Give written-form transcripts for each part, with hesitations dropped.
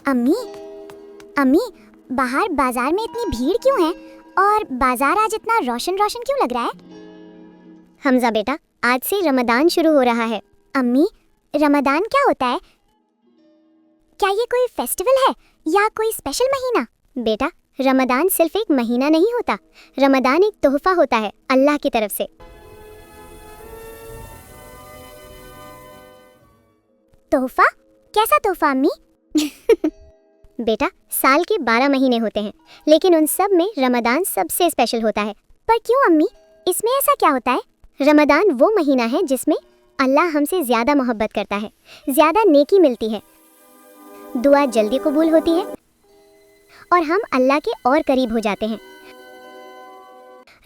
अम्मी अम्मी बाहर बाजार में इतनी भीड़ क्यों है और बाजार आज इतना रोशन रोशन क्यों लग रहा है? हमजा बेटा, आज से रमदान शुरू हो रहा है। अम्मी, रमदान क्या होता है? क्या ये कोई फेस्टिवल है या कोई स्पेशल महीना? बेटा, रमदान सिर्फ एक महीना नहीं होता, रमदान एक तोहफा होता है अल्लाह की तरफ से। तोहफा? कैसा तोहफा अम्मी? बेटा, साल के 12 महीने होते हैं, लेकिन उन सब में रमदान सबसे स्पेशल होता है। पर क्यों अम्मी, इसमें ऐसा क्या होता है? रमदान वो महीना है जिसमें अल्लाह हमसे ज्यादा मोहब्बत करता है, ज्यादा नेकी मिलती है, दुआ जल्दी कबूल होती है और हम अल्लाह के और करीब हो जाते हैं।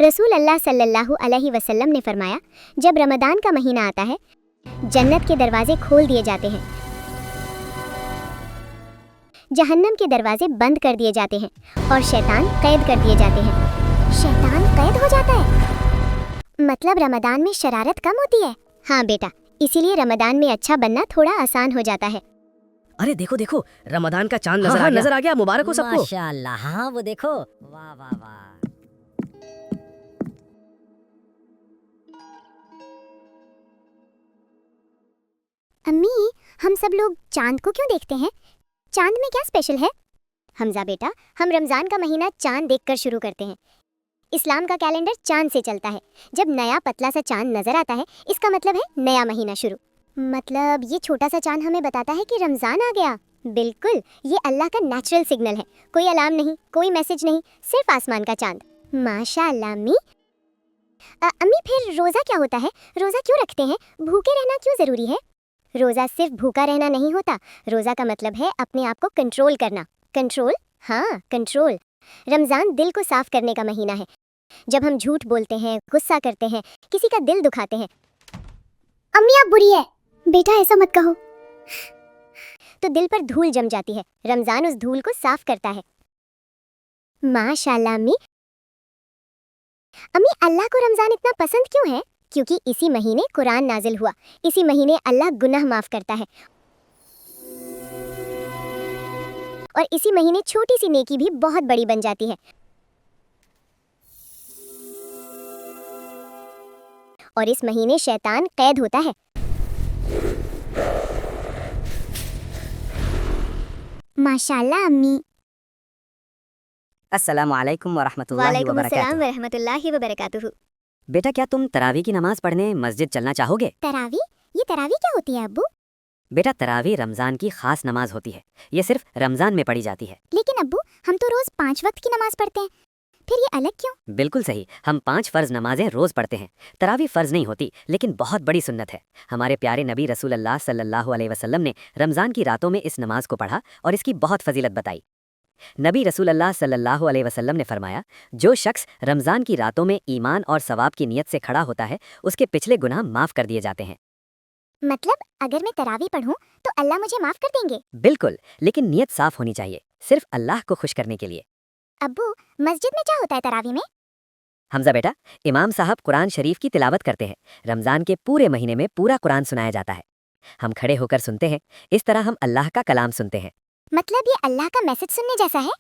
रसूल अल्लाह सल्लल्लाहु अलैहि वसल्लम ने फरमाया, जब रमदान का महीना आता है, जन्नत के दरवाजे खोल दिए जाते हैं, जहन्नम के दरवाजे बंद कर दिए जाते हैं और शैतान कैद कर दिए जाते हैं। शैतान कैद हो जाता है? मतलब रमदान में शरारत कम होती है? हाँ बेटा, इसीलिए रमदान में अच्छा बनना थोड़ा आसान हो जाता है। अरे देखो देखो, रमदान का चांद नजर आ गया। मुबारक हो सबको। माशाअल्लाह, हाँ वो देखो, वाह वाह वाह। अम्मी, हम सब लोग चांद को क्यों देखते हैं? चांद में क्या स्पेशल है? हमजा बेटा, हम रमजान का महीना चांद देखकर शुरू करते हैं। इस्लाम का कैलेंडर चांद से चलता है। जब नया पतला सा चांद नजर आता है, इसका मतलब है नया महीना शुरू। मतलब ये छोटा सा चांद हमें बताता है कि रमजान आ गया। बिल्कुल, ये अल्लाह का नेचुरल सिग्नल है। कोई अलार्म नहीं, कोई मैसेज नहीं, सिर्फ आसमान का चांद। माशाअल्लाह अम्मी। अम्मी, फिर रोजा क्या होता है? रोजा क्यों रखते हैं? भूखे रहना क्यों जरूरी है? रोजा सिर्फ भूखा रहना नहीं होता, रोजा का मतलब है अपने आप को कंट्रोल करना। कंट्रोल? हाँ, कंट्रोल। रमजान दिल को साफ करने का महीना है। जब हम झूठ बोलते हैं, गुस्सा करते हैं, किसी का दिल दुखाते हैं। अम्मी आप बुरी है। बेटा ऐसा मत कहो, तो दिल पर धूल जम जाती है। रमजान उस धूल को साफ करता है। माशाअल्लाह अम्मी। अम्मी, अल्लाह को रमजान इतना पसंद क्यों है? क्योंकि इसी महीने कुरान नाजिल हुआ, इसी महीने अल्लाह गुनाह माफ करता है और इसी महीने छोटी सी नेकी भी बहुत बड़ी बन जाती है। और इस महीने शैतान कैद होता है। माशाअल्लाह अम्मी। अस्सलामु अलैकुम वरहमतुल्लाहि वालेकुम वबरकातुहू। अस्सलाम वरहमतुल्लाहि वबरकातुहू। बेटा, क्या तुम तरावी की नमाज पढ़ने मस्जिद चलना चाहोगे? तरावी? ये तरावी क्या होती है अब्बू? बेटा, तरावी रमजान की खास नमाज होती है। ये सिर्फ रमजान में पढ़ी जाती है। लेकिन अब्बू, हम तो रोज 5 वक्त की नमाज पढ़ते हैं, फिर ये अलग क्यों? बिल्कुल सही, हम 5 फर्ज नमाजें रोज पढ़ते हैं। तरावी फर्ज नहीं होती, लेकिन बहुत बड़ी सुन्नत है। हमारे प्यारे नबी रसूल अल्लाह सल्लल्लाहु अलैहि वसल्लम ने रमजान की रातों में इस नमाज को पढ़ा और इसकी बहुत फजीलत बताई। नबी रसूल अल्लाह सल्लल्लाहु अलैहि वसल्लम ने फरमाया, जो शख्स रमजान की रातों में ईमान और सवाब की नीयत से खड़ा होता है, उसके पिछले गुनाह माफ कर दिए जाते हैं। मतलब अगर मैं तरावी पढ़ूं तो अल्लाह मुझे माफ कर देंगे? बिल्कुल, लेकिन नीयत साफ होनी चाहिए, सिर्फ अल्लाह को खुश करने के लिए। अब्बू, मस्जिद में क्या होता है तरावी में? हमजा बेटा, इमाम साहब कुरान शरीफ की तिलावत करते हैं। रमजान के पूरे महीने में पूरा कुरान सुनाया जाता है। हम खड़े होकर सुनते हैं। इस तरह हम अल्लाह का कलाम सुनते हैं। मतलब ये अल्लाह का मैसेज सुनने जैसा है?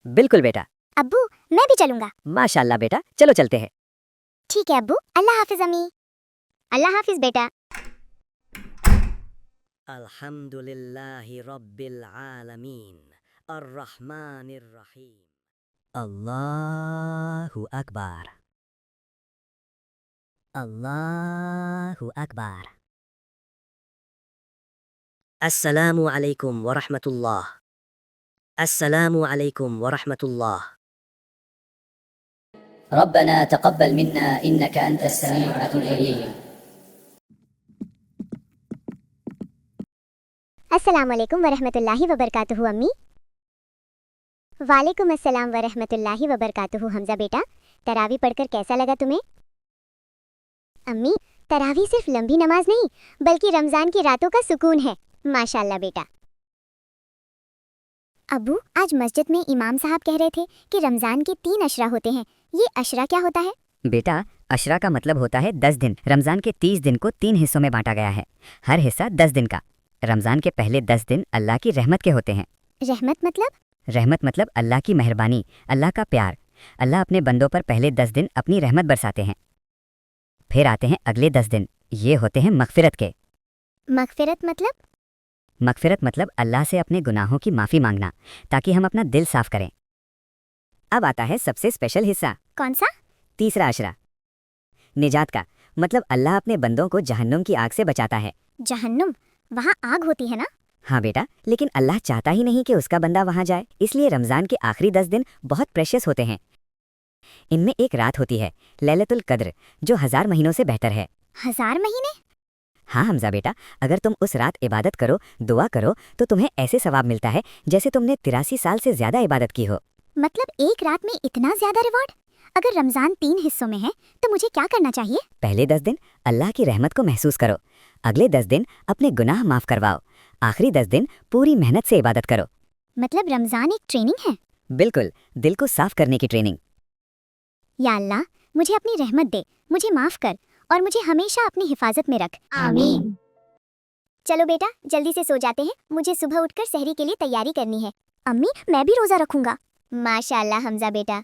बिल्कुल बेटा। अब्बू, मैं भी चलूंगा। माशाअल्लाह बेटा, चलो चलते हैं। ठीक है अब्बू, अल्लाह हाफिज अम्मी। अल्लाह हाफिज बेटा। अल्हम्दुलिल्लाहि रब्बिल आलमीन अर्रहमानिर रहीम। अल्लाहु अकबर, अल्लाहु अकबर। अस्सलामु अलैकुम व रहमतुल्लाह, अस्सलामु अलैकुम व रहमतुल्लाह। ربنا تقبل منا إنك أنت السميع العليم. अस्सलाम वालेकुम वरहमतुल्लाहि वबरकातुहू अम्मी। वालेकुम अस्सलाम वरहमतुल्लाहि वबरकातुहू। हमजा बेटा, तरावी पढ़कर कैसा लगा तुम्हें? अम्मी, तरावी सिर्फ लंबी नमाज नहीं, बल्कि रमजान की रातों का सुकून है। माशाअल्लाह बेटा। अब्बू, आज मस्जिद में इमाम साहब कह रहे थे कि रमजान के 3 अशरा होते हैं। ये अशरा क्या होता है? बेटा, अशरा का मतलब होता है 10 दिन। रमजान के 30 दिन को 3 हिस्सों में बांटा गया है, हर हिस्सा 10 दिन का। रमजान के पहले 10 दिन अल्लाह की रहमत के होते हैं। रहमत मतलब? रहमत मतलब अल्लाह की मेहरबानी, अल्लाह का प्यार। अल्लाह अपने बंदों पर पहले 10 दिन अपनी रहमत बरसाते हैं, फिर आते हैं अगले 10 दिन, ये होते हैं मगफिरत के। मगफिरत मतलब? मगफिरत मतलब अल्लाह से अपने गुनाहों की माफ़ी मांगना ताकि हम अपना दिल साफ करें। अब आता है सबसे स्पेशल हिस्सा, कौन सा? तीसरा अशरा, निजात का। मतलब अल्लाह अपने बंदों को जहन्नुम की आग से बचाता है। जहन्नुम? वहाँ आग होती है ना? हाँ बेटा, लेकिन अल्लाह चाहता ही नहीं कि उसका बंदा वहाँ जाए, इसलिए रमज़ान के आखिरी 10 दिन बहुत प्रेशियस होते हैं। इनमें एक रात होती है लैलतुल कद्र, जो 1000 महीनों से बेहतर है। 1000 महीने? हाँ हमजा बेटा, अगर तुम उस रात इबादत करो, दुआ करो, तो तुम्हें ऐसे सवाब मिलता है जैसे तुमने 83 साल से ज़्यादा इबादत की हो। मतलब एक रात में इतना ज्यादा रिवॉर्ड? अगर रमजान 3 हिस्सों में है तो मुझे क्या करना चाहिए? पहले 10 दिन अल्लाह की रहमत को महसूस करो, अगले 10 दिन अपने गुनाह माफ़ करवाओ, आखिरी 10 दिन पूरी मेहनत से इबादत करो। मतलब रमजान एक ट्रेनिंग है? बिल्कुल, दिल को साफ करने की ट्रेनिंग। या अल्लाह, मुझे अपनी रहमत दे, मुझे माफ कर और मुझे हमेशा अपनी हिफाजत में रख। आमीन। चलो बेटा, जल्दी से सो जाते हैं, मुझे सुबह उठकर सहरी के लिए तैयारी करनी है। अम्मी, मैं भी रोजा रखूंगा। माशाअल्लाह हमजा बेटा।